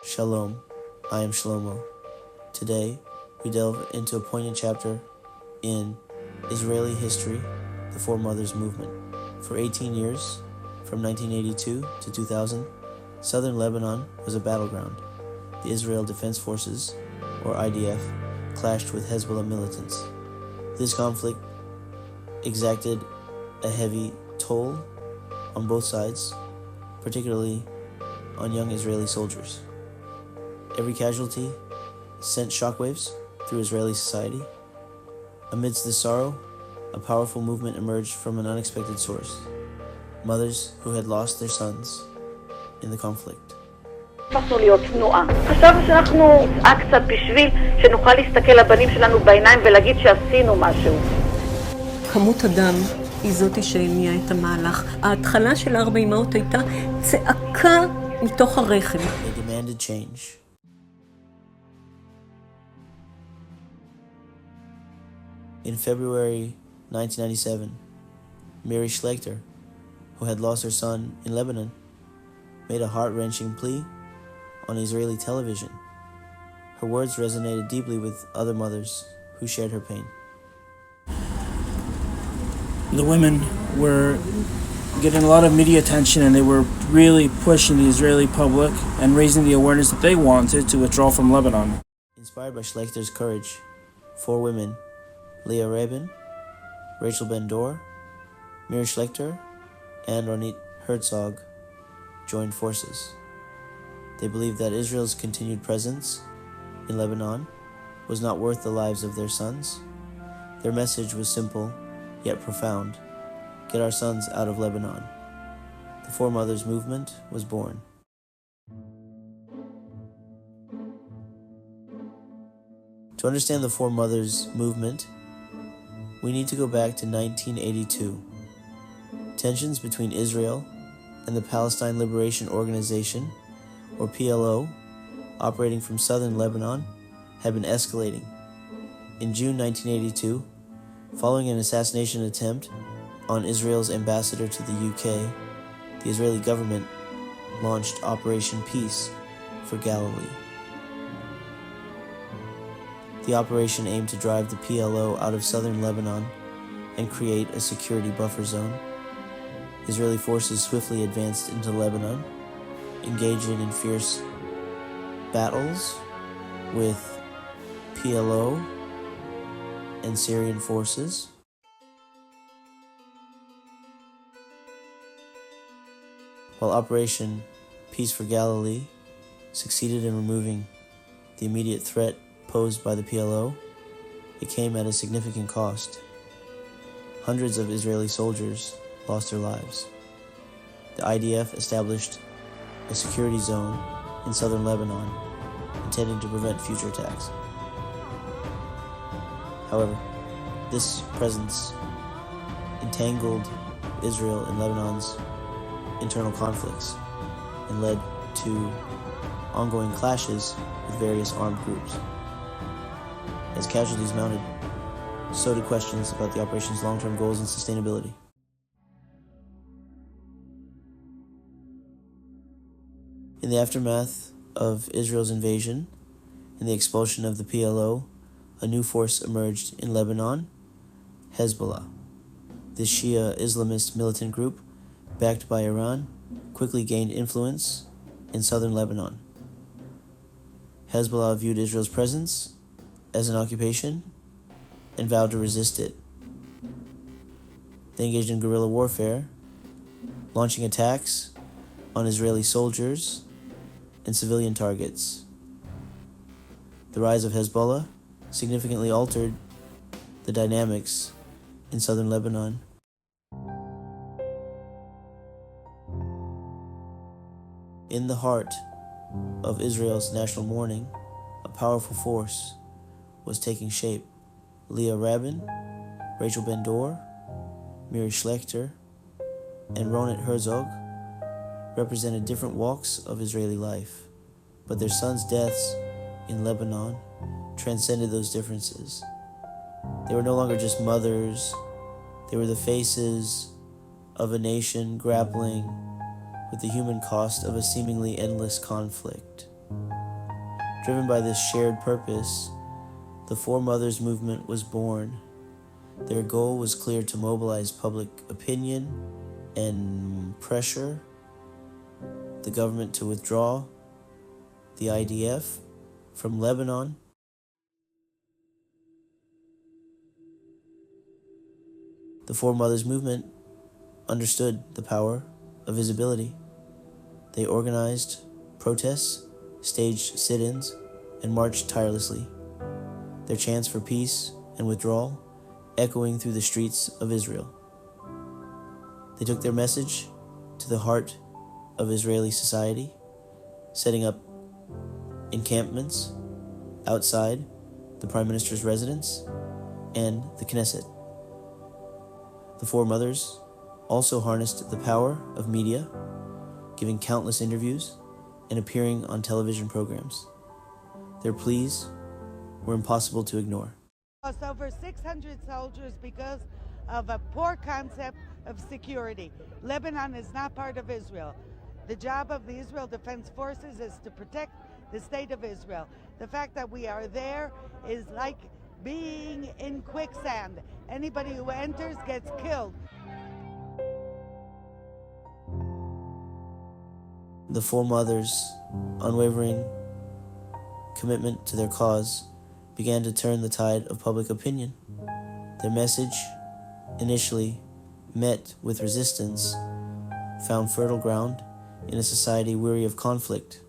Shalom, I am Shlomo. Today, we delve into a poignant chapter in Israeli history, the Four Mothers Movement. For 18 years, from 1982 to 2000, southern Lebanon was a battleground. The Israel Defense Forces, or IDF, clashed with Hezbollah militants. This conflict exacted a heavy toll on both sides, particularly on young Israeli soldiers. Every casualty sent shockwaves through Israeli society. Amidst this sorrow, a powerful movement emerged from an unexpected source. Mothers who had lost their sons in the conflict. הפכנו להיות תנועה. חשבנו שאנחנו נצעק קצת בשביל שנוכל להסתכל לבנים שלנו בעיניים ולהגיד שעשינו משהו. כמות הדם היא זאתי שהניעה את המהלך. ההתחלה של 4 אמהות הייתה צעקה מתוך הרחם. They demanded change. In February 1997, Miri Schlechter, who had lost her son in Lebanon, made a heart-wrenching plea on Israeli television. Her words resonated deeply with other mothers who shared her pain. The women were getting a lot of media attention, and they were really pushing the Israeli public and raising the awareness that they wanted to withdraw from Lebanon. Inspired by Schlechter's courage, 4 women, Leah Rabin, Rachel Ben-Dor, Miri Schlechter, and Ronit Herzog, joined forces. They believed that Israel's continued presence in Lebanon was not worth the lives of their sons. Their message was simple, yet profound: get our sons out of Lebanon. The Four Mothers Movement was born. To understand the Four Mothers Movement, we need to go back to 1982. Tensions between Israel and the Palestine Liberation Organization, or PLO, operating from southern Lebanon, had been escalating. In June 1982, following an assassination attempt on Israel's ambassador to the UK, the Israeli government launched Operation Peace for Galilee. The operation aimed to drive the PLO out of southern Lebanon and create a security buffer zone. Israeli forces swiftly advanced into Lebanon, engaging in fierce battles with PLO and Syrian forces. While Operation Peace for Galilee succeeded in removing the immediate threat posed by the PLO, it came at a significant cost. Hundreds of Israeli soldiers lost their lives. The IDF established a security zone in southern Lebanon, intending to prevent future attacks. However, this presence entangled Israel and Lebanon's internal conflicts and led to ongoing clashes with various armed groups. As casualties mounted, so did questions about the operation's long-term goals and sustainability. In the aftermath of Israel's invasion and the expulsion of the PLO, a new force emerged in Lebanon, Hezbollah. This Shia Islamist militant group, backed by Iran, quickly gained influence in southern Lebanon. Hezbollah viewed Israel's presence as an occupation and vowed to resist it. They engaged in guerrilla warfare, launching attacks on Israeli soldiers and civilian targets. The rise of Hezbollah significantly altered the dynamics in southern Lebanon. In the heart of Israel's national mourning, a powerful force was taking shape. Leah Rabin, Rachel Ben-Dor, Miri Schlechter, and Ronit Herzog represented different walks of Israeli life, but their sons' deaths in Lebanon transcended those differences. They were no longer just mothers, they were the faces of a nation grappling with the human cost of a seemingly endless conflict. Driven by this shared purpose, the Four Mothers movement was born. Their goal was clear: to mobilize public opinion and pressure the government to withdraw the IDF from Lebanon. The Four Mothers movement understood the power of visibility. They organized protests, staged sit-ins, and marched tirelessly, their chants for peace and withdrawal echoing through the streets of Israel. They took their message to the heart of Israeli society, setting up encampments outside the Prime Minister's residence and the Knesset. The Four Mothers also harnessed the power of media, giving countless interviews and appearing on television programs. Their pleas were impossible to ignore. Lost over 600 soldiers because of a poor concept of security. Lebanon is not part of Israel. The job of the Israel Defense Forces is to protect the state of Israel. The fact that we are there is like being in quicksand. Anybody who enters gets killed. The Four Mothers' unwavering commitment to their cause began to turn the tide of public opinion. Their message, initially met with resistance, found fertile ground in a society weary of conflict.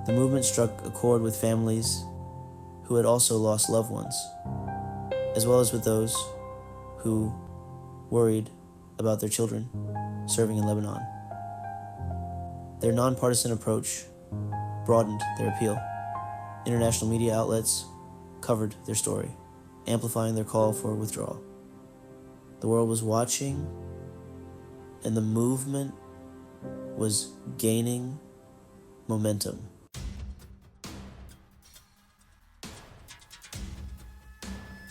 The movement struck a chord with families who had also lost loved ones, as well as with those who worried about their children serving in Lebanon. Their nonpartisan approach broadened their appeal. International media outlets covered their story, amplifying their call for withdrawal. The world was watching, and the movement was gaining momentum.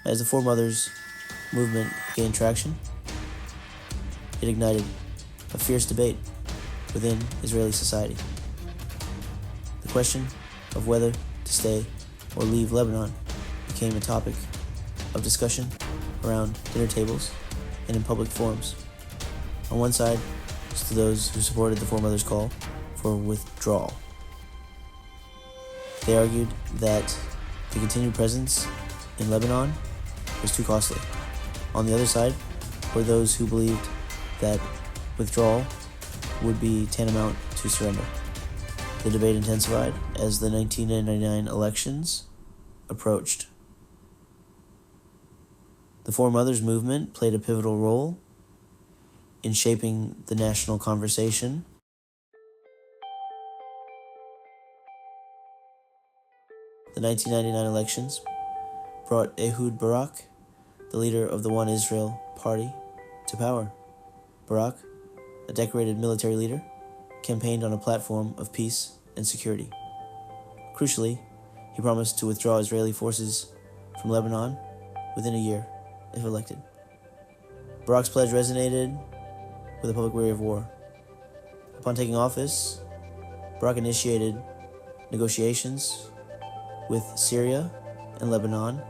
As the Four Mothers movement gained traction, it ignited a fierce debate within Israeli society. The question of whether to stay or leave Lebanon became a topic of discussion around dinner tables and in public forums. On one side stood those who supported the Four Mothers' call for withdrawal. They argued that the continued presence in Lebanon was too costly. On the other side were those who believed that withdrawal would be tantamount to surrender. The debate intensified as the 1999 elections approached. The Four Mothers movement played a pivotal role in shaping the national conversation. The 1999 elections brought Ehud Barak, the leader of the One Israel Party, to power. Barak, a decorated military leader, campaigned on a platform of peace and security. Crucially, he promised to withdraw Israeli forces from Lebanon within a year, if elected. Barak's pledge resonated with the public weary of war. Upon taking office, Barak initiated negotiations with Syria and Lebanon,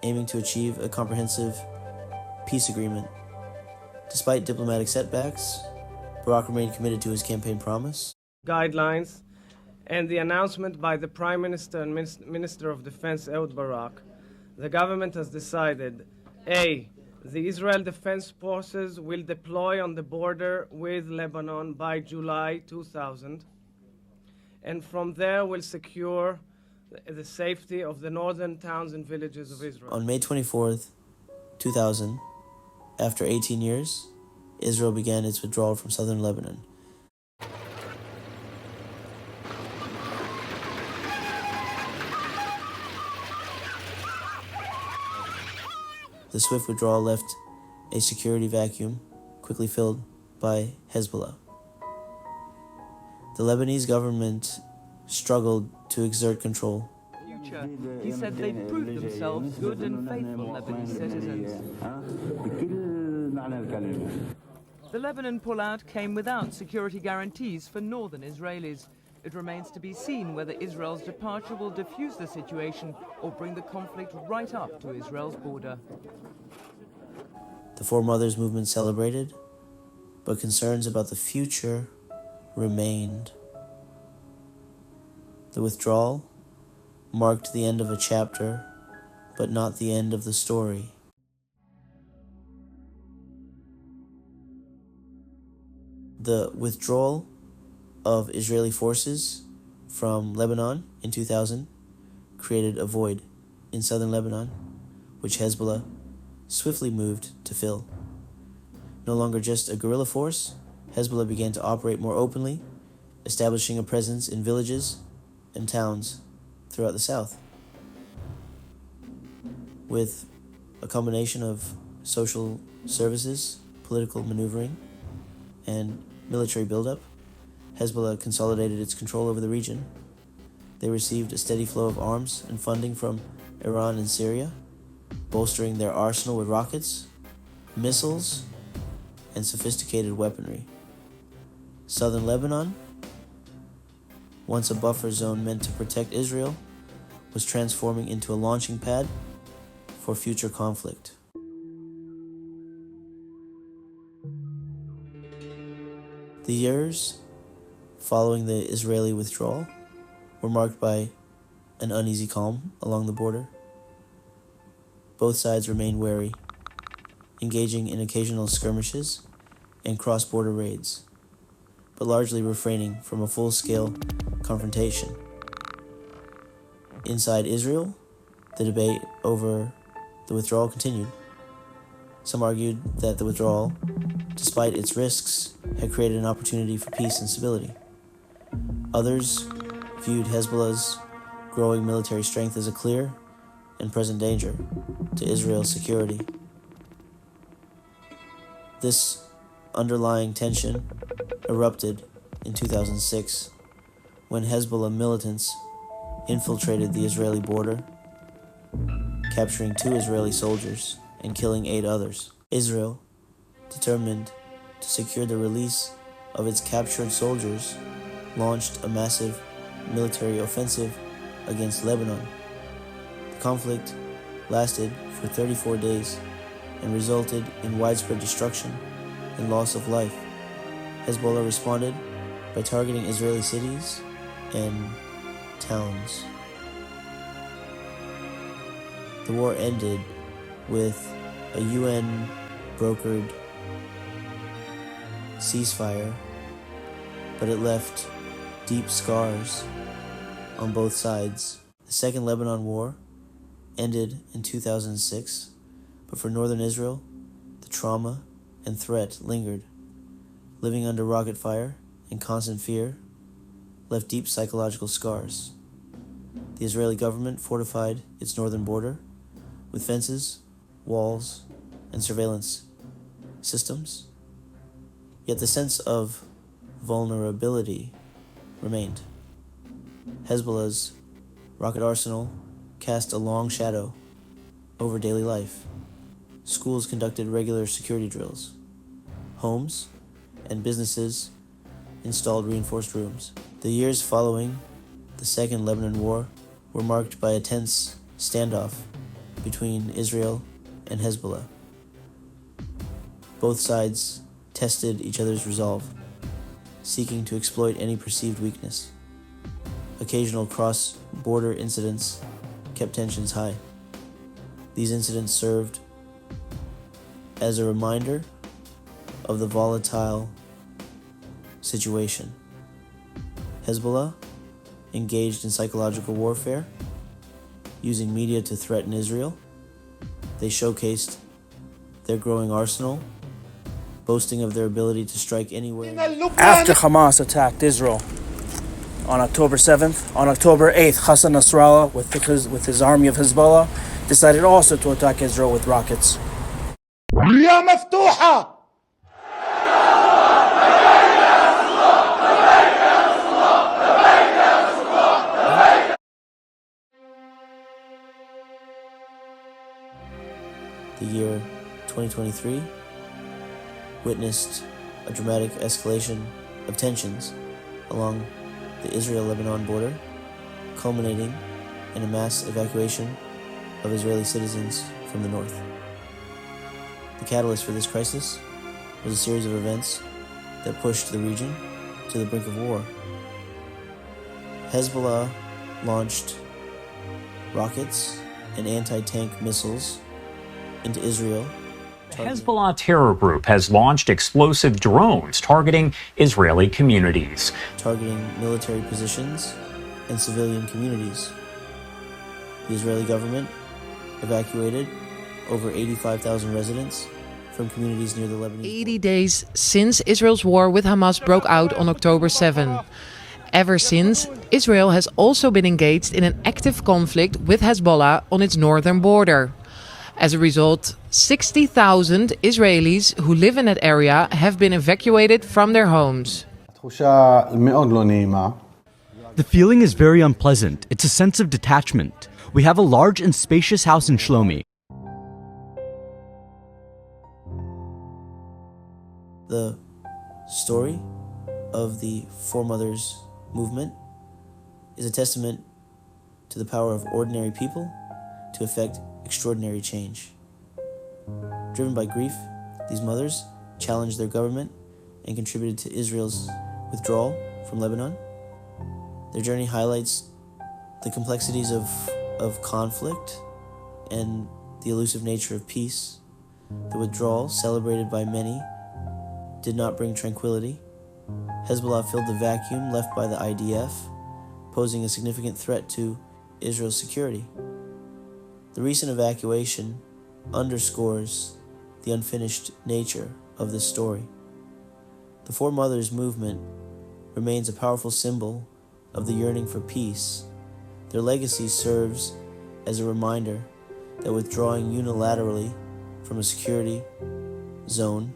aiming to achieve a comprehensive peace agreement. Despite diplomatic setbacks, Barak remained committed to his campaign promise. Guidelines and the announcement by the Prime Minister and Minister of Defense Ehud Barak, the government has decided, A, the Israel Defense Forces will deploy on the border with Lebanon by July 2000, and from there will secure the safety of the northern towns and villages of Israel. On May 24th, 2000, after 18 years, Israel began its withdrawal from southern Lebanon. The swift withdrawal left a security vacuum, quickly filled by Hezbollah. The Lebanese government struggled to exert control. He said they've proved themselves good and faithful Lebanese citizens. The Lebanon pullout came without security guarantees for northern Israelis. It remains to be seen whether Israel's departure will defuse the situation or bring the conflict right up to Israel's border. The Four Mothers movement celebrated, but concerns about the future remained. The withdrawal marked the end of a chapter, but not the end of the story. The withdrawal of Israeli forces from Lebanon in 2000 created a void in southern Lebanon, which Hezbollah swiftly moved to fill. No longer just a guerrilla force, Hezbollah began to operate more openly, establishing a presence in villages and towns throughout the south. With a combination of social services, political maneuvering, and military buildup, Hezbollah consolidated its control over the region. They received a steady flow of arms and funding from Iran and Syria, bolstering their arsenal with rockets, missiles, and sophisticated weaponry. Southern Lebanon, once a buffer zone meant to protect Israel, was transforming into a launching pad for future conflict. The years following the Israeli withdrawal were marked by an uneasy calm along the border. Both sides remained wary, engaging in occasional skirmishes and cross-border raids, but largely refraining from a full-scale confrontation. Inside Israel, the debate over the withdrawal continued. Some argued that the withdrawal, despite its risks, had created an opportunity for peace and stability. Others viewed Hezbollah's growing military strength as a clear and present danger to Israel's security. This underlying tension erupted in 2006 when Hezbollah militants infiltrated the Israeli border, capturing 2 Israeli soldiers and killing 8 others. Israel, determined to secure the release of its captured soldiers, launched a massive military offensive against Lebanon. The conflict lasted for 34 days and resulted in widespread destruction and loss of life. Hezbollah responded by targeting Israeli cities and towns. The war ended with a UN-brokered ceasefire, but it left deep scars on both sides. The Second Lebanon War ended in 2006, but for northern Israel, the trauma and threat lingered. Living under rocket fire and constant fear left deep psychological scars. The Israeli government fortified its northern border with fences, walls, and surveillance systems. Yet the sense of vulnerability remained. Hezbollah's rocket arsenal cast a long shadow over daily life. Schools conducted regular security drills. Homes and businesses installed reinforced rooms. The years following the Second Lebanon War were marked by a tense standoff between Israel and Hezbollah. Both sides tested each other's resolve, seeking to exploit any perceived weakness. Occasional cross-border incidents kept tensions high. These incidents served as a reminder of the volatile situation. Hezbollah engaged in psychological warfare, using media to threaten Israel. They showcased their growing arsenal, boasting of their ability to strike anywhere. After Hamas attacked Israel on October 7th, on October 8th, Hassan Nasrallah, with his army of Hezbollah, decided also to attack Israel with rockets. The year 2023 witnessed a dramatic escalation of tensions along the Israel-Lebanon border, culminating in a mass evacuation of Israeli citizens from the north. The catalyst for this crisis was a series of events that pushed the region to the brink of war. Hezbollah launched rockets and anti-tank missiles into Israel. The Hezbollah terror group has launched explosive drones targeting Israeli communities. Targeting military positions and civilian communities. The Israeli government evacuated over 85,000 residents from communities near the Lebanese 80 days since Israel's war with Hamas broke out on October 7. Ever since, Israel has also been engaged in an active conflict with Hezbollah on its northern border. As a result, 60,000 Israelis who live in that area have been evacuated from their homes. The feeling is very unpleasant. It's a sense of detachment. We have a large and spacious house in Shlomi. The story of the Foremothers movement is a testament to the power of ordinary people to effect extraordinary change. Driven by grief, these mothers challenged their government and contributed to Israel's withdrawal from Lebanon. Their journey highlights the complexities of conflict and the elusive nature of peace. The withdrawal, celebrated by many, did not bring tranquility. Hezbollah filled the vacuum left by the IDF, posing a significant threat to Israel's security. The recent evacuation underscores the unfinished nature of this story. The Four Mothers movement remains a powerful symbol of the yearning for peace. Their legacy serves as a reminder that withdrawing unilaterally from a security zone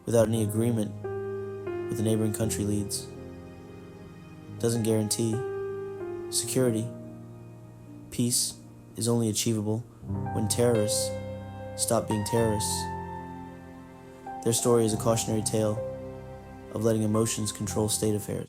without any agreement with the neighboring country leads doesn't guarantee security. Peace is only achievable when terrorists stop being terrorists. Their story is a cautionary tale of letting emotions control state affairs.